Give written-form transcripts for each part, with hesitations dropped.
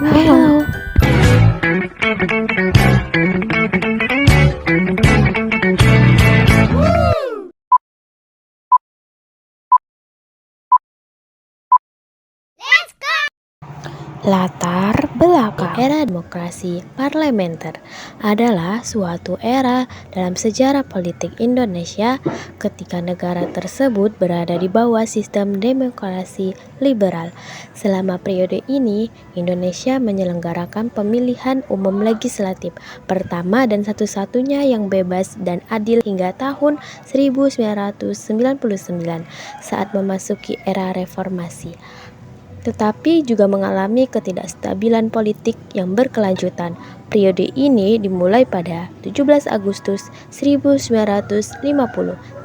Hello. Latar belakang era demokrasi parlementer adalah suatu era dalam sejarah politik Indonesia ketika negara tersebut berada di bawah sistem demokrasi liberal. Selama periode ini, Indonesia menyelenggarakan pemilihan umum legislatif pertama dan satu-satunya yang bebas dan adil hingga tahun 1999 saat memasuki era reformasi, tetapi juga mengalami ketidakstabilan politik yang berkelanjutan. Periode ini dimulai pada 17 Agustus 1950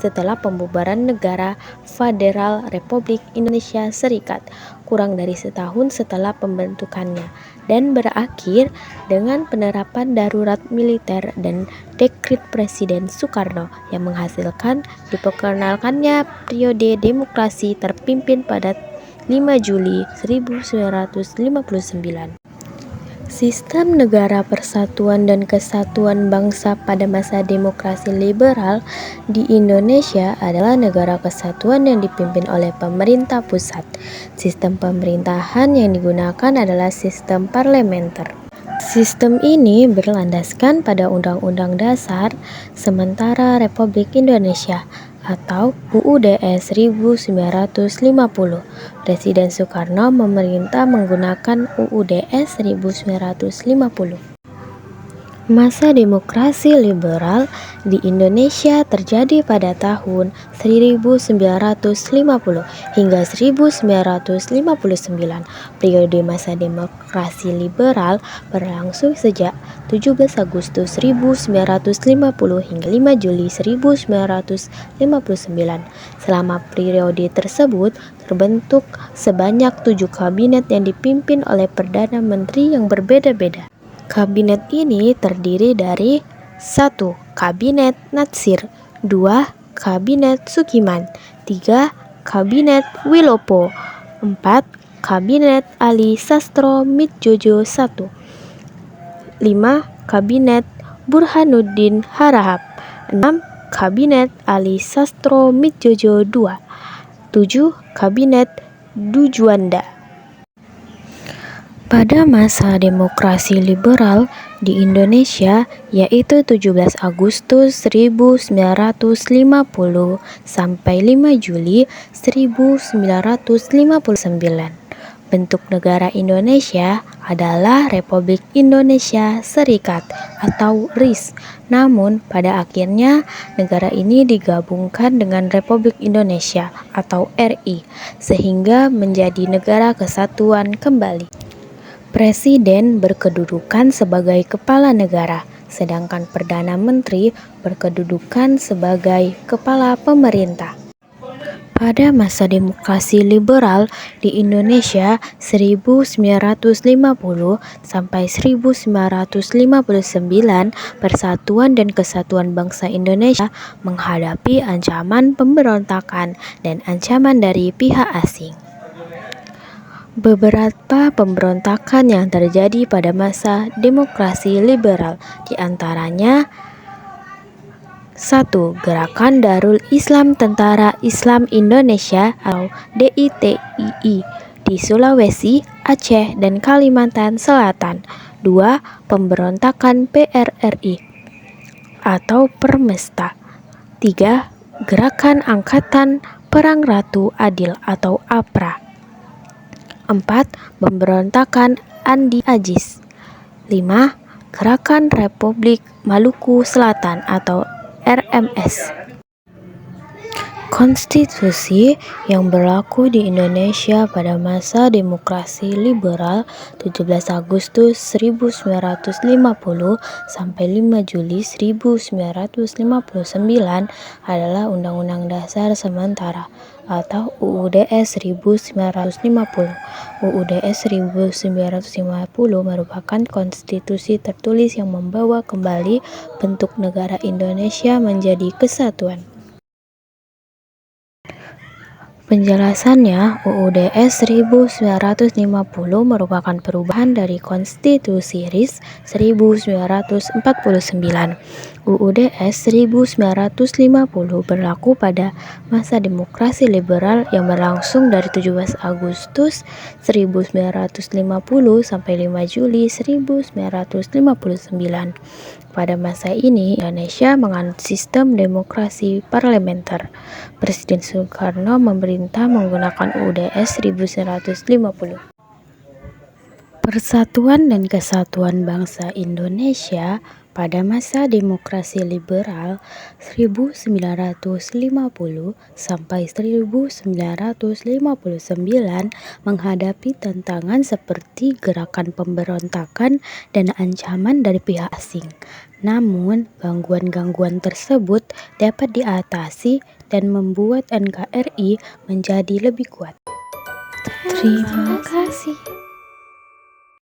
setelah pembubaran Negara Federal Republik Indonesia Serikat kurang dari setahun setelah pembentukannya, dan berakhir dengan penerapan darurat militer dan dekret Presiden Soekarno yang menghasilkan diperkenalkannya periode demokrasi terpimpin pada 5 Juli 1959. Sistem negara persatuan dan kesatuan bangsa pada masa demokrasi liberal di Indonesia adalah negara kesatuan yang dipimpin oleh pemerintah pusat. Sistem pemerintahan yang digunakan adalah sistem parlementer. Sistem ini berlandaskan pada Undang-Undang Dasar Sementara Republik Indonesia atau UUD 1950. Presiden Soekarno memerintah menggunakan UUD 1950. Masa demokrasi liberal di Indonesia terjadi pada tahun 1950 hingga 1959. Periode masa demokrasi liberal berlangsung sejak 17 Agustus 1950 hingga 5 Juli 1959. Selama periode tersebut terbentuk sebanyak 7 kabinet yang dipimpin oleh Perdana Menteri yang berbeda-beda. Kabinet ini terdiri dari 1. Kabinet Natsir, 2. Kabinet Sukiman, 3. Kabinet Wilopo, 4. Kabinet Ali Sastro Midjojo I, 5. Kabinet Burhanuddin Harahap, 6. Kabinet Ali Sastro Midjojo II, 7. Kabinet Dujuanda. Pada masa demokrasi liberal di Indonesia, yaitu 17 Agustus 1950 sampai 5 Juli 1959, bentuk negara Indonesia adalah Republik Indonesia Serikat atau RIS. Namun, pada akhirnya negara ini digabungkan dengan Republik Indonesia atau RI, sehingga menjadi negara kesatuan kembali. Presiden berkedudukan sebagai kepala negara, sedangkan Perdana Menteri berkedudukan sebagai kepala pemerintah. Pada masa demokrasi liberal di Indonesia 1950 sampai 1959, Persatuan dan Kesatuan Bangsa Indonesia menghadapi ancaman pemberontakan dan ancaman dari pihak asing. Beberapa pemberontakan yang terjadi pada masa demokrasi liberal, diantaranya 1. Gerakan Darul Islam Tentara Islam Indonesia atau DITII di Sulawesi, Aceh, dan Kalimantan Selatan. 2. Pemberontakan PRRI atau Permesta. 3. Gerakan Angkatan Perang Ratu Adil atau APRA. 4. Pemberontakan Andi Agis. 5. Gerakan Republik Maluku Selatan atau RMS. Konstitusi yang berlaku di Indonesia pada masa demokrasi liberal 17 Agustus 1950 sampai 5 Juli 1959 adalah Undang-Undang Dasar Sementara atau UUD 1950. UUD 1950 merupakan konstitusi tertulis yang membawa kembali bentuk negara Indonesia menjadi kesatuan. Penjelasannya, UUD 1950 merupakan perubahan dari Konstitusi RIS 1949. UUD 1950 berlaku pada masa demokrasi liberal yang berlangsung dari 17 Agustus 1950 sampai 5 Juli 1959. Pada masa ini, Indonesia menganut sistem demokrasi parlementer. Presiden Soekarno memerintah menggunakan UUD 1950. Persatuan dan Kesatuan Bangsa Indonesia pada masa demokrasi liberal 1950 sampai 1959 menghadapi tantangan seperti gerakan pemberontakan dan ancaman dari pihak asing. Namun, gangguan-gangguan tersebut dapat diatasi dan membuat NKRI menjadi lebih kuat. Terima kasih.